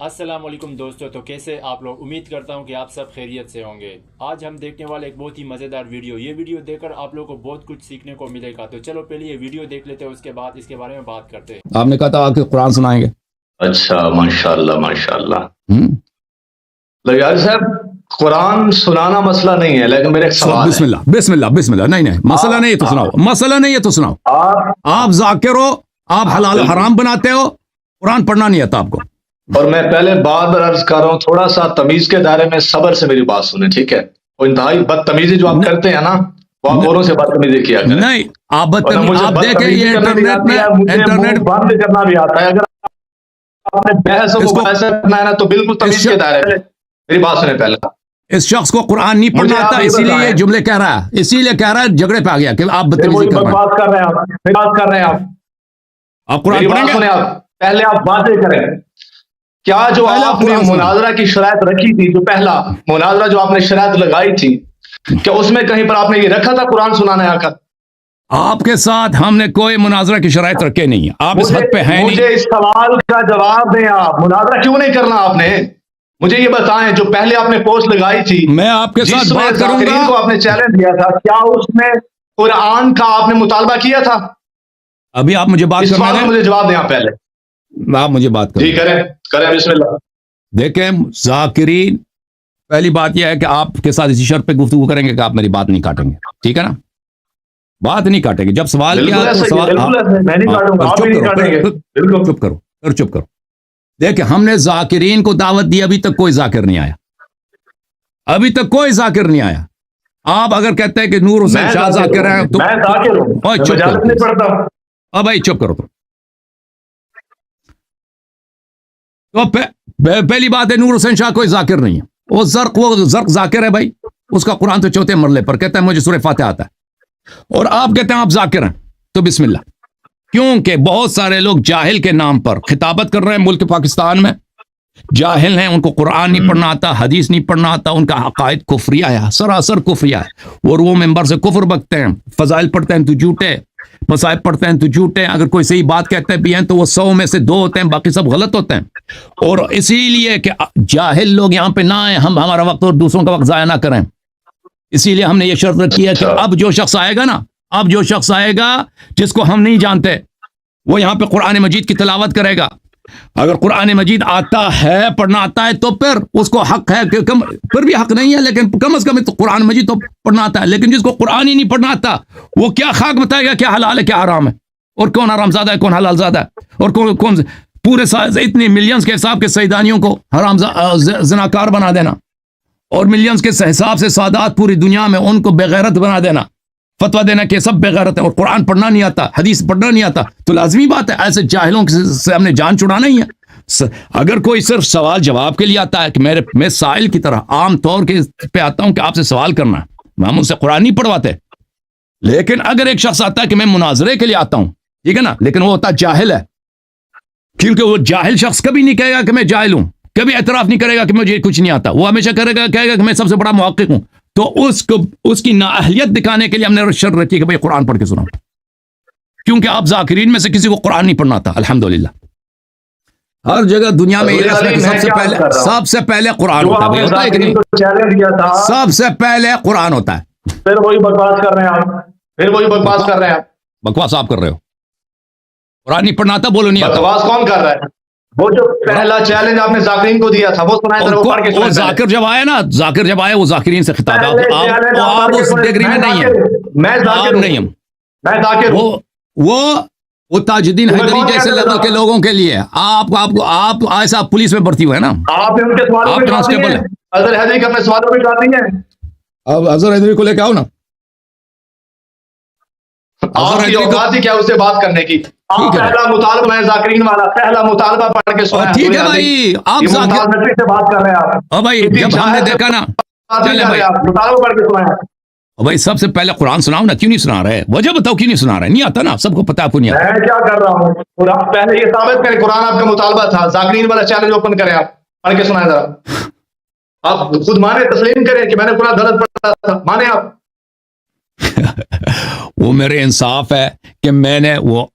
السلام علیکم دوستو، تو کیسے آپ لوگ؟ امید کرتا ہوں کہ آپ سب خیریت سے ہوں گے۔ آج ہم دیکھنے والے ایک بہت ہی مزیدار ویڈیو، یہ ویڈیو دیکھ کر آپ لوگوں کو بہت کچھ سیکھنے کو ملے گا۔ تو چلو پہلے یہ ویڈیو دیکھ لیتے ہیں، اس کے بعد اس کے بارے میں بات کرتے ہیں۔ آپ نے کہا تھا کہ قرآن سنائیں گے۔ اچھا، ماشاءاللہ ماشاءاللہ۔ ہم؟ لیکن صاحب قرآن سنانا مسئلہ نہیں ہے، لیکن میرے ایک سوال بسم اللہ بسم اللہ بسم اللہ، نہیں مسئلہ نہیں ہے تو سناؤ، مسئلہ نہیں ہے تو سناؤ۔ آپ ذاکر ہو، آپ حلال و حرام بناتے ہو، قرآن پڑھنا نہیں آتا آپ کو۔ اور میں پہلے بار بار عرض کر رہا ہوں، تھوڑا سا تمیز کے دائرے میں صبر سے میری بات سنیں، ٹھیک ہے؟ وہ انتہائی بدتمیزی جو آپ کرتے ہیں نا، وہ آپ اوروں سے بدتمیزی کیا کریں۔ نہیں، آپ ورنہ مجھے آپ دیکھیں بدتمیزی یہ کرنا بھی انٹرنیٹ آتی میں، ہے، مجھے انٹرنیٹ منہ بند کرنا بھی آتا ہے۔ اگر آپ نے بحث اس کو کو ایسا کرنا ہے نا تو بالکل تمیز کے دائرے میں میری بات سنیں پہلے۔ اس شخص کو قرآن نہیں پڑھنا مجھے آتا، آپ یہ اسی لیے یہ بتائیں، جملے کہہ رہا ہے، اسی لیے کہہ رہا ہے، جھگڑے پہ آ گیا کہ آپ پھر بدتمیزی وہی کر رہے ہیں۔ بات کر رہے ہیں آپ، پھر بات کر رہے ہیں آپ قرآن میری پڑھیں بات گے؟ سنیں آپ، پہلے آپ باتیں کریں۔ کیا جو پہلے آپ نے قرآن سنیں۔ مناظرہ کی شرائط رکھی تھی، جو پہلا مناظرہ جو آپ نے شرائط لگائی تھی، کیا اس میں کہیں پر آپ نے یہ رکھا تھا قرآن سنانا ہے آ کر؟ آپ کے ساتھ ہم نے کوئی مناظرہ کی شرائط رکھے نہیں ہے، آپ اس حد پہ ہیں مجھے نہیں۔ اس سوال کا جواب دیں، آپ مناظرہ کیوں نہیں کرنا آپ نے؟ مجھے یہ بتائیں، جو پہلے آپ نے پوسٹ لگائی تھی، میں آپ کے ساتھ جس میں بات کروں گا۔ ذاکرین کو آپ نے چیلنج دیا تھا، کیا اس میں قرآن کا آپ نے مطالبہ کیا تھا؟ ابھی آپ مجھے بات اس کرنے سوال کا دیں، مجھے جواب دیں آپ پہلے۔ آپ مجھے بات جی کریں۔ کریں بسم اللہ۔ دیکھیں ذاکرین، پہلی بات یہ ہے کہ آپ کے ساتھ اسی شرط پہ گفتگو کریں گے کہ آپ میری بات نہیں کاٹیں گے، ٹھیک ہے نا؟ بات نہیں کاٹیں گے، جب سوال کیا بالکل تو ایسا ہی ہے، سوال بالکل ایسا ہے، میں نہیں کاٹوں گا، آپ بھی نہیں کاٹیں گے، بالکل۔ چپ کرو، پھر چپ کرو۔ دیکھیں ہم نے ذاکرین کو دعوت دی، ابھی تک کوئی ذاکر نہیں آیا، ابھی تک کوئی ذاکر نہیں آیا۔ آپ اگر کہتے ہیں کہ نور حسین شاہ ذاکر ہیں تو میں ذاکر ہوں، اوے میں چپ مجالس کرو، نہیں پڑھتا ہوں۔ اب بھائی چپ کرو تو پہلی بات ہے، نور حسین شاہ کوئی ذاکر نہیں ہے، وہ زرق ذاکر ہے بھائی، اس کا قرآن تو چوتھے مرلے پر کہتا ہے مجھے سورہ فاتحہ آتا ہے، اور آپ کہتے ہیں آپ ذاکر ہیں، تو بسم اللہ۔ کیونکہ بہت سارے لوگ جاہل کے نام پر خطابت کر رہے ہیں ملک پاکستان میں، جاہل ہیں، ان کو قرآن نہیں پڑھنا آتا، حدیث نہیں پڑھنا آتا، ان کا عقائد کفریہ ہے، سراسر کفریہ ہے، اور وہ ممبر سے کفر بکتے ہیں، فضائل پڑھتے ہیں تو جھوٹے، مصائب پڑھتے ہیں تو جھوٹے، اگر کوئی صحیح بات کہتے بھی ہیں تو وہ 100 میں سے 2 ہوتے ہیں، باقی سب غلط ہوتے ہیں۔ اور اسی لیے کہ جاہل لوگ یہاں پہ نہ آئیں، ہم ہمارا وقت اور دوسروں کا وقت ضائع نہ کریں، اسی لیے ہم نے یہ شرط رکھی ہے کہ اب جو شخص آئے گا نا، اب جو شخص آئے گا جس کو ہم نہیں جانتے، وہ یہاں پہ قرآن مجید کی تلاوت کرے گا۔ اگر قرآن مجید آتا ہے، پڑھنا آتا ہے، تو پھر اس کو حق ہے کہ پھر بھی حق نہیں ہے، لیکن کم از کم تو قرآن مجید تو پڑھنا آتا ہے۔ لیکن جس کو قرآن ہی نہیں پڑھنا آتا، وہ کیا خاک بتائے گا کیا حلال ہے کیا حرام ہے، اور کون حرام زادہ ہے کون حلال زادہ ہے، اور کون پورے اتنے ملینز کے حساب کے سیدانیوں کو حرام زناکار بنا دینا، اور ملینز کے حساب سے سادات پوری دنیا میں ان کو بغیرت بنا دینا، فتویٰ دینا کہ سب بغیرت ہے، اور قرآن پڑھنا نہیں آتا، حدیث پڑھنا نہیں آتا، تو لازمی بات ہے ایسے جاہلوں سے ہم نے جان چھڑانا ہی ہے۔ اگر کوئی صرف سوال جواب کے لیے آتا ہے کہ میں سائل کی طرح عام طور کے پہ آتا ہوں کہ آپ سے سوال کرنا ہے، ہم ان سے قرآن نہیں پڑھواتے، لیکن اگر ایک شخص آتا ہے کہ میں مناظرے کے لیے آتا ہوں، ٹھیک ہے نا، لیکن وہ ہوتا جاہل ہے، کیونکہ وہ جاہل شخص کبھی نہیں کہے گا کہ میں جاہل ہوں، کبھی اعتراف نہیں کرے گا کہ مجھے کچھ نہیں آتا، وہ ہمیشہ کہے گا کہ میں سب سے بڑا محقق ہوں، تو اس کی نااہلیت دکھانے کے لیے ہم نے شرط رکھی کہ بھئی قرآن پڑھ کے سناؤ، کیونکہ آپ ذاکرین میں سے کسی کو قرآن نہیں پڑھنا آتا۔ الحمدللہ ہر جگہ دنیا میں یہ رسم ہے کہ سب سے پہلے قرآن ہوتا ہے، ہوتا ہے کہ نہیں؟ سب سے پہلے قرآن ہوتا ہے۔ پھر وہی بکواس کر رہے ہیں آپ، پھر وہی بکواس کر رہے ہیں آپ۔ بکواس آپ کر رہے ہو، قرآن نہیں پڑھنا آتا، بولو نہیں آتا۔ بکواس کون کر رہا ہے؟ وہ جو پہلا چیلنج آپ نے ذاکرین کو دیا تھا وہ سنائیں ذرا، وہ پڑھ کے وہ سنائیں۔ ذاکر جب آئے نا، ذاکر جب آئے وہ ذاکرین سے خطاب ہے، آپ اس ڈگری میں نہیں ہیں، میں ذاکر نہیں ہوں، میں ذاکر ہوں۔ وہ تاج الدین حیدری جیسے لیول کے لوگوں کے لیے آپ ایسا پولیس میں بھرتی ہوئے نا، آپ نے ان کے سوالوں آپ پہ جواب کانسٹیبل دیے ہیں۔ ہیں، اظہر حیدری کے اپنے سوالوں پہ جواب دیے ہیں۔ اب اظہر حیدری کو لے کے آؤ نا، آپ کی اوقات ہی کیا اس سے بات کرنے کی؟ آپ پہلا مطالبہ ہے ذاکرین والا، پہلا مطالبہ پڑھ کے سنائیں۔ ٹھیک ہے بھائی، آپ ذاکر سے بات کر رہے ہیں آپ، بھائی جب ہم نے دیکھا نا، چلے بھائی مطالبہ پڑھ کے سنائیں۔ بھائی سب سے پہلے قرآن سناؤ نا، کیوں نہیں سنا رہے؟ وجہ بتاؤ کیوں نہیں سنا رہے؟ نہیں آتا نا، سب کو پتا، آپ کو نہیں آتا۔ میں کیا کر رہا ہوں؟ قرآن پہلے یہ ثابت کریں، قرآن آپ کا مطالبہ تھا، ذاکرین والا چیلنج اوپن کریں، آپ پڑھ کے سنائیں ذرا، آپ خود مانے، تسلیم کریں کہ میں نے قرآن غلط پڑھا تھا، مانے آپ۔ وہ میرے انصاف ہے کہ میں نے وہ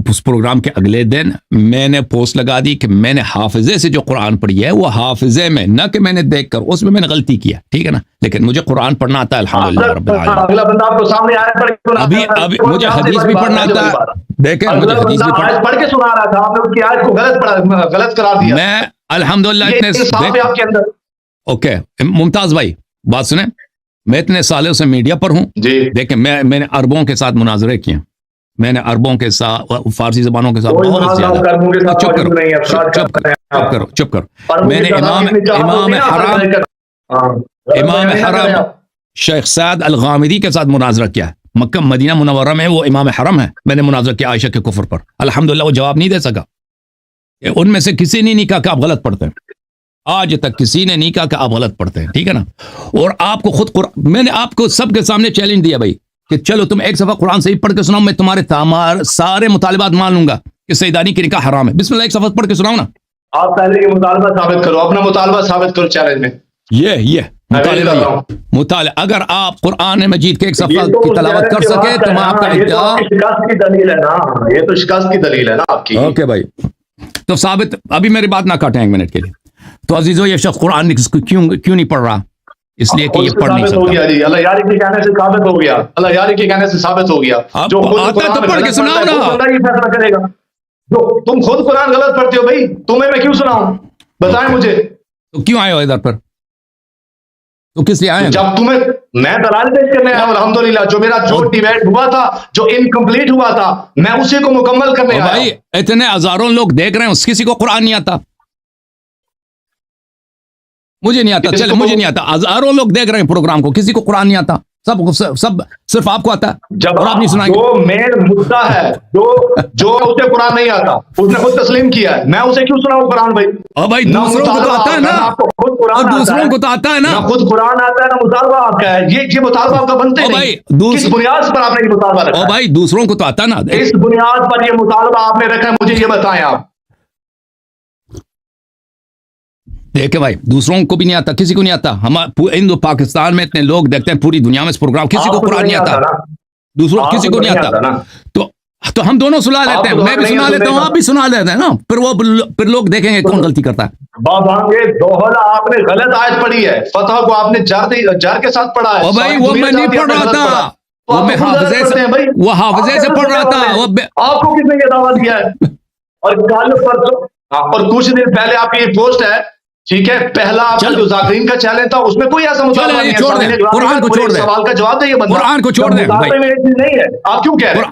اس پروگرام کے اگلے دن میں نے پوسٹ لگا دی کہ میں نے حافظے سے جو قرآن پڑھی ہے وہ حافظے میں، نہ کہ میں نے دیکھ کر، اس میں نے غلطی کیا، ٹھیک ہے نا، لیکن مجھے قرآن پڑھنا آتا ہے الحمدللہ رب العالمین۔ اگلا بندہ آپ کو سامنے آیا پڑھ ابھی مجھے حدیث بھی پڑھنا آتا ہے، دیکھیں مجھے حدیث بھی پڑھ کے سنا رہا تھا، آپ نے اس کی آیت کو غلط قرار دیا۔ میں الحمدللہ اتنے آپ کے اندر۔ اوکے ممتاز بھائی بات سنیں، میں اتنے سالوں سے میڈیا پر ہوں جی دیکھیں، میں نے عربوں کے ساتھ مناظرے کیے، میں نے عربوں کے ساتھ فارسی زبانوں کے ساتھ بہت زیادہ۔ چپ کرو میں نے امام حرم شیخ سعد الغامدی کے ساتھ مناظرہ کیا، مکہ مدینہ منورہ میں وہ امام حرم ہے، میں نے مناظرہ کیا عائشہ کے کفر پر، الحمدللہ وہ جواب نہیں دے سکا۔ ان میں سے کسی نے نہیں کہا کہ آپ غلط پڑھتے ہیں، آج تک کسی نے نہیں کہا کہ آپ غلط پڑھتے ہیں، ٹھیک ہے نا۔ اور آپ کو خود میں نے آپ کو سب کے سامنے چیلنج دیا بھائی کہ چلو تم ایک صفحہ قرآن صحیح پڑھ کے سناؤ، میں تمہارے سارے مطالبات مان لوں گا کہ سیدانی کی نکاح حرام ہے، بسم اللہ ایک صفحہ پڑھ کے سناؤ نا۔ آپ پہلے یہ مطالبہ ثابت کرو، اپنا مطالبہ ثابت کرو چیلنج میں۔ یہ مطالعہ اگر آپ قرآن مجید کے ایک صفحہ کی تلاوت کر سکے تو میں آپ کا ادعا، شکست کی دلیل ہے نا، یہ تو شکست کی دلیل ہے نا آپ کی۔ اوکے بھائی تو ثابت، ابھی میری بات نہ کاٹیں ایک منٹ کے لیے۔ تو عزیزو یہ شخص قرآن کیوں نہیں پڑھ رہا؟ اس لیے کہ یہ پڑھ نہیں سکتا۔ جی اللہ یاری کے کہنے سے ثابت ہو گیا، اللہ یاری کے کہنے سے ثابت ہو گیا۔ جو آتا ہے تو پڑھ کے سناؤ نا، اللہ یہ فیصلہ کرے گا۔ جو تم خود قرآن غلط پڑھتے ہو بھائی، تمہیں میں کیوں سناؤں؟ بتائیں مجھے تو کیوں آئے ہو ادھر پر؟ تو کس لیے آئے؟ جب تمہیں میں دلائل پیش کرنے آیا ہوں الحمدللہ، جو میرا جو ڈیبیٹ ہوا تھا، جو انکمپلیٹ ہوا تھا، میں اسی کو مکمل کرنے آیا ہوں۔ بھائی اتنے ہزاروں لوگ دیکھ رہے ہیں، کسی کو قرآن نہیں آتا؟ مجھے نہیں آتا، چلے مجھے نہیں آتا، ہزاروں لوگ دیکھ رہے ہیں پروگرام کو، کسی کو قرآن نہیں آتا، سب صرف آپ کو آتا ہے جب اور آپ نہیں سنائیں گے۔ جو مین مدعا ہے، جو اسے قرآن نہیں آتا، اس نے خود تسلیم کیا ہے، میں اسے کیوں سناؤں قرآن بھائی؟ اور بھائی دوسروں کو تو آتا ہے نا، اور دوسروں کو تو آتا ہے نا، نہ خود قرآن آتا ہے نہ مطالبہ آپ کا ہے، یہ مطالبہ آپ کا بنتے نہیں۔ کس بنیاد پر آپ نے یہ مطالبہ رکھا ہے؟ اور بھائی دوسروں کو تو آتا ہے نا، اس بنیاد پر یہ مطالبہ آپ نے رکھا ہے، مجھے یہ بتائیں آپ۔ دیکھیں بھائی دوسروں کو بھی نہیں آتا، کسی کو نہیں آتا، ہم پاکستان میں اتنے لوگ دیکھتے ہیں، پوری دنیا میں اس پروگرام، کسی کو قرآن نہیں آتا، دوسروں کسی کو نہیں آتا، تو ہم دونوں سنا لیتے ہیں، میں بھی سنا لیتا ہوں، آپ بھی سنا لیتے ہیں نا، پھر لوگ دیکھیں گے کون غلطی کرتا ہے۔ بابانگے دوہلا آپ نے غلط آیت پڑھی ہے، فتح کو آپ نے جر کے ساتھ پڑھا ہے۔ اور بھائی وہ میں نہیں پڑھ رہا تھا، وہ میں حافظے سے پڑھ رہا تھا۔ آپ کو کس نے یہ دعویٰ دیا ہے؟ اور کل پرسوں اور کچھ دن پہلے آپ کی یہ پوسٹ ہے، ٹھیک ہے، پہلا آپ کا جو ذاکرین کا چیلنج تھا، اس میں کوئی ایسا مطالبہ نہیں ہے، قرآن کو چھوڑ دیں، سوال کا جواب دے، یہ بندہ قرآن کو چھوڑ دیں بھائی، نہیں ہے، آپ کیوں کہہ رہے ہیں؟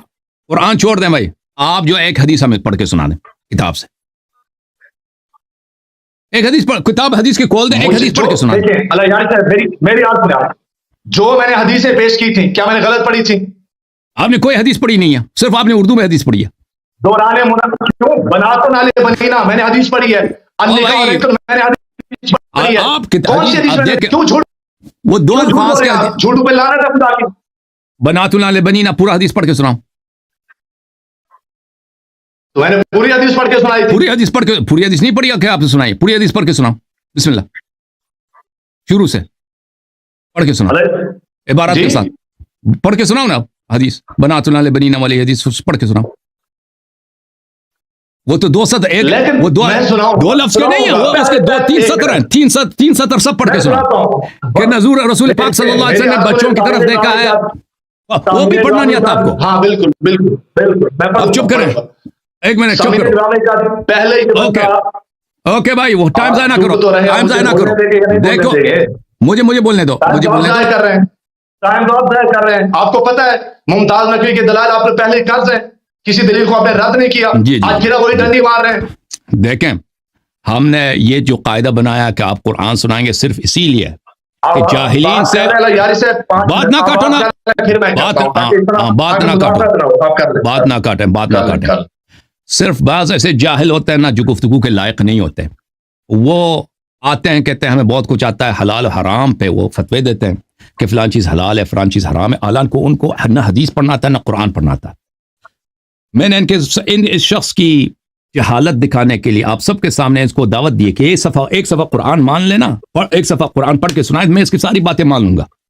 قرآن چھوڑ دیں بھائی، آپ جو ایک حدیث ہمیں پڑھ کے سنا دیں کتاب سے، ایک حدیث کتاب حدیث کی کھول دیں، ایک حدیث پڑھ کے سنا دیں۔ اللہ یار میری بات سنیں، جو میں نے حدیثیں پیش کی تھیں، کیا میں نے غلط پڑھی تھی؟ آپ نے کوئی حدیث پڑھی نہیں ہے، صرف آپ نے اردو میں حدیث پڑھی ہے۔ دوران کیوں بنا تو نالے بنینا، میں نے حدیث پڑھی ہے، آپ وہ دو الفاظ کے جھوٹ پہ لانا تھا خدا کی، بنا تو نالے بنینا پورا حدیث پڑھ کے سناؤ۔ تو میں نے پوری حدیث پڑھ کے سنائی تھی۔ پوری حدیث پڑھ کے، پوری حدیث نہیں پڑھی کہ آپ نے سنائی، پوری حدیث پڑھ کے سناؤ، بسم اللہ شروع سے پڑھ کے سناؤ، عبارت کے ساتھ پڑھ کے سناؤ نا حدیث، بنا تو نالے بنینا والی حدیث پڑھ کے سناؤ۔ وہ تو دو سطر، ایک وہ دو لفظ کے نہیں ہے، وہ اس کے دو تین سطر ہیں، تین سطر سب پڑھ کے سناؤ کہ نزول رسول پاک صلی اللہ علیہ وسلم نے بچوں کی طرف دیکھا ہے، وہ بھی پڑھنا نہیں آتا آپ کو؟ ہاں بالکل بالکل، اب چپ کریں، ایک منٹ چپ کرو، پہلے اوکے بھائی وہ ٹائم ضائع نہ کرو، ٹائم ضائع نہ کرو، دیکھو مجھے بولنے دو، مجھے بولنے دو، کر رہے ہیں ٹائم ضائع کر رہے ہیں۔ آپ کو پتا ہے ممتاز نقوی کے دلائل آپ نے پہلے قرض ہیں، کسی دلیل کو آپ نے رد نہیں کیا، آج پھر وہی ڈنڈی مار رہے ہیں۔ دیکھیں ہم نے یہ جو قاعدہ بنایا کہ آپ قرآن سنائیں گے صرف اسی لیے کہ جاہلین سے بات نہ کاٹو نا، بات نہ کاٹیں، صرف بعض ایسے جاہل ہوتے ہیں نا جو گفتگو کے لائق نہیں ہوتے، وہ آتے ہیں کہتے ہیں ہمیں بہت کچھ آتا ہے، حلال حرام پہ وہ فتوے دیتے ہیں کہ فلان چیز حلال ہے فلان چیز حرام ہے، حالانکہ کو ان کو نہ حدیث پڑھنا آتا ہے نہ قرآن پڑھنا آتا ہے۔ میں نے اس شخص کی جہالت دکھانے کے لیے آپ سب کے سامنے اس کو دعوت دی کہ ایک صفحہ قرآن مان لینا، اور ایک صفحہ قرآن پڑھ کے سنائے، میں اس کی ساری باتیں مان لوں گا،